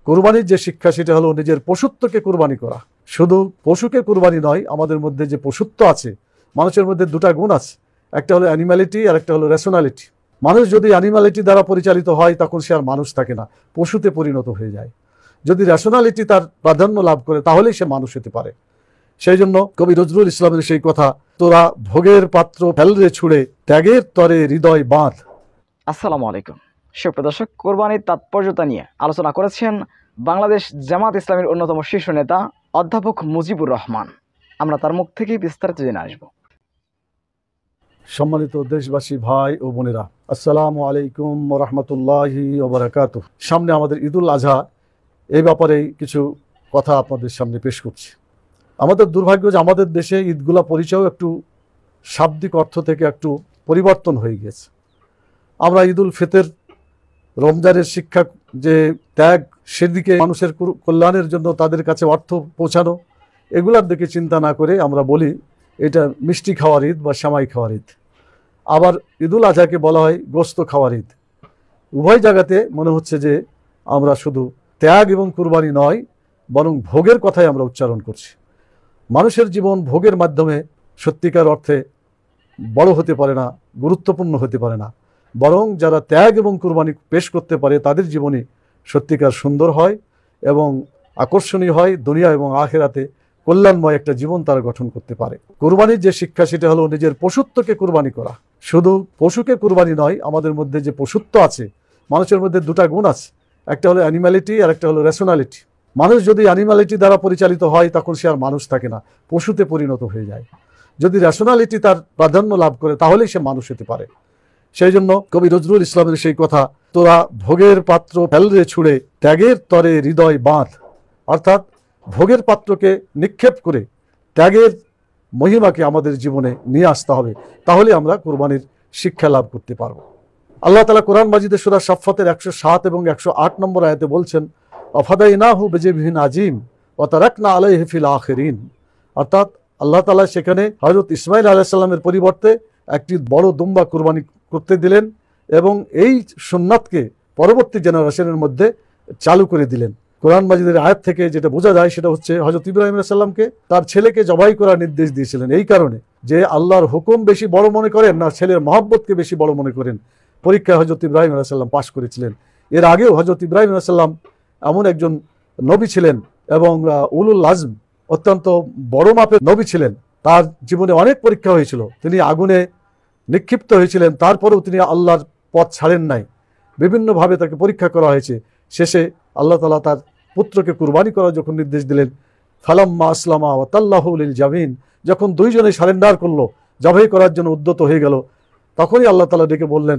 কুরবানির যে শিক্ষা সেটা হলো নিজের পশুত্বকে কুরবানি করা। শুধু পশুকে কুরবানি নয়, আমাদের মধ্যে যে পশুত্ব আছে, মানুষের মধ্যে দুটা গুণ আছে, একটা হলো অ্যানিম্যালিটি আর একটা হলো রেশনালিটি। মানুষ যদি অ্যানিম্যালিটি দ্বারা পরিচালিত হয় তখন সে আর মানুষ থাকে না, পশুতে পরিণত হয়ে যায়। যদি রেশনালিটি তার প্রাধান্য লাভ করে তাহলেই সে মানুষ হতে পারে। সেই জন্য কবি নজরুল ইসলামের সেই কথা, তোরা ভোগের পাত্র ফেলরে ছুঁড়ে ত্যাগের তরে হৃদয় বাঁধ। আসসালামু আলাইকুম সুপ্রিয় দর্শক, কোরবানির তাৎপর্যতা নিয়ে আলোচনা করেছেন বাংলাদেশ জামাত ইসলামীর অন্যতম শীর্ষ নেতা অধ্যাপক মুজিবুর রহমান। আমরা তার মুখ থেকেই বিস্তারিত জেনে আসব। সম্মানিত দেশবাসী ভাই ও বোনেরা, আসসালামু আলাইকুম ওয়া রাহমাতুল্লাহি ওয়া বারাকাতুহু। সামনে আমাদের ঈদুল আজহা, এই ব্যাপারে কিছু কথা আপনাদের সামনে পেশ করছি। আমাদের দুর্ভাগ্য যে আমাদের দেশে ঈদগুলা পরিচয় একটু শাব্দিক অর্থ থেকে একটু পরিবর্তন হয়ে গেছে। আমরা ঈদুল ফিতর, রমজানের শিক্ষা যে ত্যাগ, সেদিকে মানুষের কল্যাণের জন্য তাদের কাছে অর্থ পৌঁছানো, এগুলার দিকে চিন্তা না করে আমরা বলি এটা মিষ্টি খাওয়ার ঈদ বা সেমাই খাওয়ার ঈদ। আবার ঈদুল আজহাকে বলা হয় গোস্ত খাওয়ার ঈদ। উভয় জায়গাতে মনে হচ্ছে যে আমরা শুধু ত্যাগ এবং কুরবানি নয়, বরং ভোগের কথাই আমরা উচ্চারণ করছি। মানুষের জীবন ভোগের মাধ্যমে সত্যিকার অর্থে বড় হতে পারে না, গুরুত্বপূর্ণ হতে পারে না, বরং যারা ত্যাগ এবং কুরবানি পেশ করতে পারে তাদের জীবনই সত্যিকার সুন্দর হয় এবং আকর্ষণীয় হয়। দুনিয়া এবং আখিরাতে কল্যাণময় একটা জীবন তারা গঠন করতে পারে। কুরবানির যে শিক্ষা সেটা হলো নিজের পশুত্বকে কুরবানি করা। শুধু পশুকে কুরবানি নয়, আমাদের মধ্যে যে পশুত্ব আছে, মানুষের মধ্যে দুটা গুণ আছে, একটা হলো অ্যানিম্যালিটি আর একটা হলো রেশনালিটি। মানুষ যদি অ্যানিম্যালিটি দ্বারা পরিচালিত হয় তখন সে আর মানুষ থাকে না, পশুতে পরিণত হয়ে যায়। যদি রেশনালিটি তার প্রাধান্য লাভ করে তাহলেই সে মানুষ হতে পারে। সেই জন্য কবি নজরুল ইসলামের সেই কথা, তোরা ভোগের পাত্র ফেলরে ছুঁড়ে ত্যাগের তরে হৃদয় বাঁধ, অর্থাৎ ভোগের পাত্রকে নিক্ষেপ করে ত্যাগের মহিমাকে আমাদের জীবনে নিয়ে আসতে হবে, তাহলে আমরা কুরবানির শিক্ষা লাভ করতে পারব। আল্লাহ তাআলা কোরআন মাজিদে সূরা সাফফাতের 107 এবং 108 নম্বর আয়াতে বলছেন, ওয়াফাদাইনাহু বিযিবহিন আজিম ওয়া তারাকনা আলাইহি ফিল আখিরিন। অর্থাৎ আল্লাহ তাআলা সেখানে হযরত ইসমাঈল আলাইহিস সালামের পরিবর্তে একটি বড় দুম্বা কুরবানি করতে দিলেন এবং এই সুন্নাতকে পরবর্তী জেনারেশনের মধ্যে চালু করে দিলেন। কোরআন মাজিদের আয়াত থেকে যেটা বোঝা যায় সেটা হচ্ছে হযরত ইব্রাহিম আলাইহিস সালামকে তার ছেলেকে জবাই করার নির্দেশ দিয়েছিলেন এই কারণে যে আল্লাহর হুকুম বেশি বড় মনে করেন না ছেলের মহব্বতকে বেশি বড় মনে করেন। পরীক্ষায় হযরত ইব্রাহিম আলাইহিস সালাম পাশ করেছিলেন। এর আগেও হযরত ইব্রাহিম আলাইহিস সালাম এমন একজন নবী ছিলেন এবং উলুল আজম, অত্যন্ত বড় মাপের নবী ছিলেন। তার জীবনে অনেক পরীক্ষা হয়েছিল, তিনি আগুনে নিক্ষিপ্ত হয়েছিলেন, তারপরেও তিনি আল্লাহর পথ ছাড়েন নাই। বিভিন্নভাবে তাকে পরীক্ষা করা হয়েছে। শেষে আল্লাহ তাআলা তার পুত্রকে কুরবানি করার যখন নির্দেশ দিলেন, ফালাম্মা আসলামা ওয়া তাল্লাহু লিল জাবিন, যখন দুইজনে সারেন্ডার করলো, জবাই করার জন্য উদ্যত হয়ে গেল, তখনই আল্লাহ তাআলা ডেকে বললেন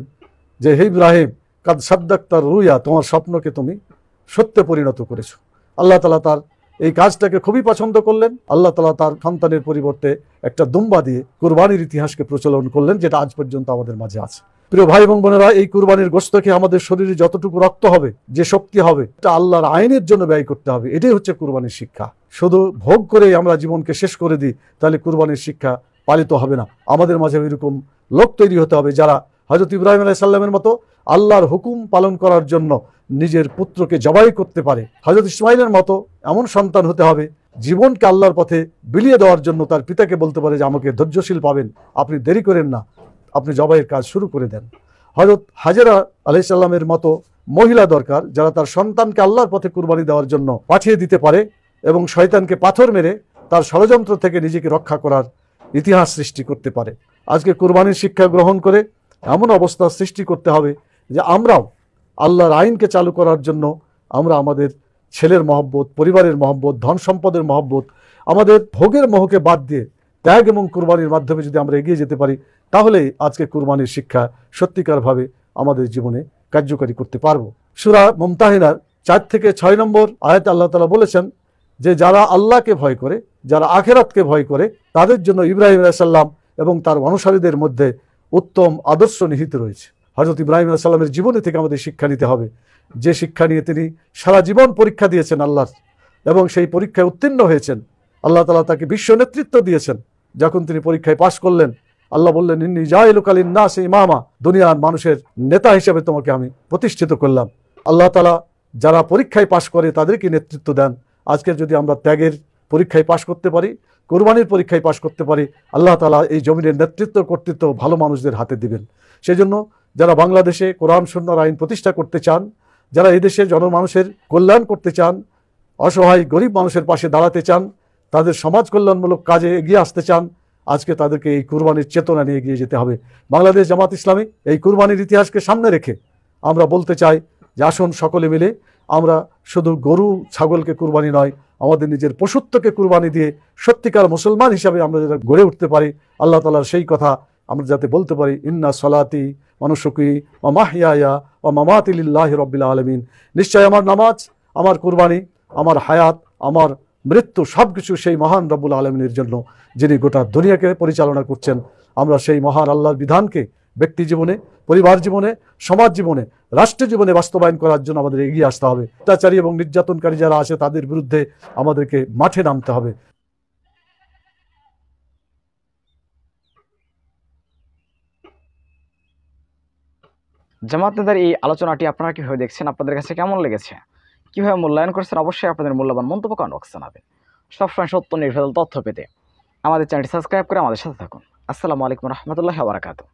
যে হে ইব্রাহিম, কাদ সাদ্দাকতার রুয়া, তোমার স্বপ্নকে তুমি সত্যে পরিণত করেছো। আল্লাহ তাআলা তার এই কাজটাকে খুবই পছন্দ করলেন। আল্লাহ তাআলা তার সন্তানের পরিবর্তে একটা দুম্বা দিয়ে কুরবানির ইতিহাসকে প্রচলন করলেন, যেটা আজ পর্যন্ত আমাদের মাঝে আছে। প্রিয় ভাই এবং বোনেরা, এই কুরবানির গোশতকে আমাদের শরীরে যতটুকু রক্ত হবে, যে শক্তি হবে, এটা আল্লাহর আইনের জন্য ব্যয় করতে হবে। এটাই হচ্ছে কুরবানির শিক্ষা। শুধু ভোগ করে আমরা জীবনকে শেষ করে দিই, তাহলে কুরবানির শিক্ষা পালিত হবে না। আমাদের মাঝে এরকম লোক তৈরি হতে হবে যারা হযরত ইব্রাহিম আলাইহিস সালামের মতো আল্লাহর হুকুম পালন করার জন্য নিজের পুত্রকে জবাই করতে পারে। হযরত ইসমাঈলের মতো এমন সন্তান হতে হবে জীবনকে আল্লাহর পথে বিলিয়ে দেওয়ার জন্য তার পিতাকে বলতে পারে যে আমাকে ধৈর্যশীল পাবেন, আপনি দেরি করেন না, আপনি জবাইয়ের কাজ শুরু করে দেন। হযরত হাজেরা আলাইহিস সালামের মতো মহিলা দরকার যারা তার সন্তানকে আল্লাহর পথে কুরবানি দেওয়ার জন্য পাঠিয়ে দিতে পারে এবং শয়তানকে পাথর মেরে তার ষড়যন্ত্র থেকে নিজেকে রক্ষা করার ইতিহাস সৃষ্টি করতে পারে। আজকে কুরবানির শিক্ষা গ্রহণ করে এমন অবস্থা সৃষ্টি করতে হবে যে আমরাও আল্লাহর আইনকে চালু করার জন্য আমরা আমাদের ছেলের মহব্বত, পরিবারের মহব্বত, ধন সম্পদের মহব্বত, আমাদের ভোগের মোহকে বাদ দিয়ে ত্যাগ এবং কুরবানির মাধ্যমে যদি আমরা এগিয়ে যেতে পারি, তাহলেই আজকে কুরবানির শিক্ষা সত্যিকারভাবে আমাদের জীবনে কার্যকারী করতে পারবো। সূরা মুমতাহিনার 4 থেকে 6 নম্বর আয়াতে আল্লাহ তাআলা বলেছেন যে যারা আল্লাহকে ভয় করে, যারা আখিরাতকে ভয় করে, তাদের জন্য ইব্রাহিম আলাইহিস সালাম এবং তার অনুসারীদের মধ্যে উত্তম আদর্শ নিহিত রয়েছে। হযরত ইব্রাহিম আলাইহিস সালামের জীবনী থেকে আমাদের শিক্ষা নিতে হবে, যে শিক্ষা নিয়ে তিনি সারা জীবন পরীক্ষা দিয়েছেন আল্লাহর, এবং সেই পরীক্ষায় উত্তীর্ণ হয়েছেন। আল্লাহ তাআলা তাকে বিশ্ব নেতৃত্ব দিয়েছেন। যখন তিনি পরীক্ষায় পাশ করলেন, আল্লাহ বললেন, ইন্নী জাইলুকা লিন-নাসি ইমামা, দুনিয়ার মানুষের নেতা হিসেবে তোমাকে আমি প্রতিষ্ঠিত করলাম। আল্লাহ তাআলা যারা পরীক্ষায় পাশ করে তাদেরকে নেতৃত্ব দেন। আজকে যদি আমরা ত্যাগের পরীক্ষায় পাশ করতে পারি, কোরবানির পরীক্ষায় পাশ করতে পারি, আল্লাহ তাআলা এই জমিনের নেতৃত্ব কর্তৃত্ব ভালো মানুষদের হাতে দিবেন। সেই জন্য যারা বাংলাদেশে কোরআন সুন্নাহর আইন প্রতিষ্ঠা করতে চান, যারা এই দেশের জনমানুষের কল্যাণ করতে চান, অসহায় গরিব মানুষের পাশে দাঁড়াতে চান, তাদের সমাজ কল্যাণমূলক কাজে এগিয়ে আসতে চান, আজকে তাদেরকে এই কুরবানির চেতনা নিয়ে এগিয়ে যেতে হবে। বাংলাদেশ জামাত ইসলামী এই কুরবানির ইতিহাসকে সামনে রেখে আমরা বলতে চাই যে আসুন সকলে মিলে আমরা শুধু গরু ছাগলকে কুরবানি নয়, আমাদের নিজের পশুত্বকে কুরবানি দিয়ে সত্যিকার মুসলমান হিসাবে আমরা যাতে গড়ে উঠতে পারি, আল্লাহ তাআলার সেই কথা আমরা যাতে বলতে পারি, ইন্না সলাতি ওয়া নুসুকি ওয়া মাহইয়ায়া ওয়া মামাতি লিল্লাহি রাব্বিল আলামিন। নিশ্চয় আমার নামাজ, আমার কুরবানি, আমার হায়াত, আমার মৃত্যু সব কিছু সেই মহান রব্বুল আলমিনের জন্য, যিনি গোটা দুনিয়াকে পরিচালনা করছেন। আমরা সেই মহান আল্লাহর বিধানকে ব্যক্তি জীবনে, পরিবার জীবনে, সমাজ জীবনে, রাষ্ট্র জীবনে বাস্তবায়ন করার জন্য আমাদের এগিয়ে আসতে হবে। অত্যাচারী এবং নির্যাতনকারী যারা আছে তাদের বিরুদ্ধে আমাদেরকে মাঠে নামতে হবে। জামাত নেতার এই আলোচনাটি আপনারা কীভাবে দেখছেন, আপনাদের কাছে কেমন লেগেছে, কীভাবে মূল্যায়ন করছেন, অবশ্যই আপনাদের মূল্যবান মন্তব্য কমেন্ট বক্সে জানাবেন। সবসময় সত্য নির্ভেজাল তথ্য পেতে আমাদের চ্যানেলটি সাবস্ক্রাইব করে আমাদের সাথে থাকুন। আসসালামু আলাইকুম রহমতুল্লাহি ওয়া বারাকাতুহু।